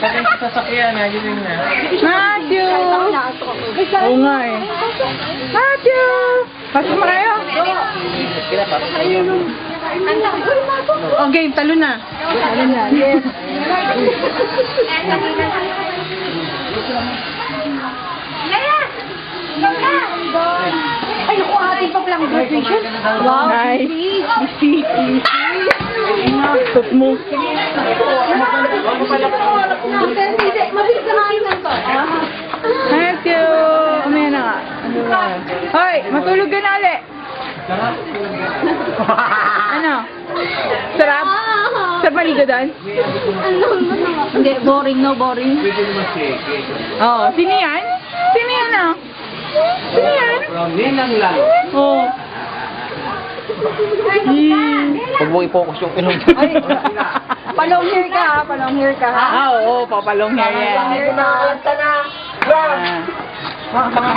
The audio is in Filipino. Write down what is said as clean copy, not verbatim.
Lagay sa sasakyan, yun na. Matthew! Oo nga eh. Matthew! Pasok mo kayo? Okay, talo na. Talo na, yes. Ay, naku, ating pa palang graduation. Wow, nice. Easy. Stop mo. Mabilis na kayo lang to. Matthew! Umaya na nga. Hoy, matulog ka na ulit. Ano? Sarap? Sarap maligo doon? Hindi, boring, no boring. Oo. Sino yan? Sino yan ah? Sino yan? Ninang lang. Oo. Huwag mo i-focus yung ilong. Ay, Palong hair ka, ha? Palong hair ka, ha? oo, papalong hair yan. Palong hair na. Ah.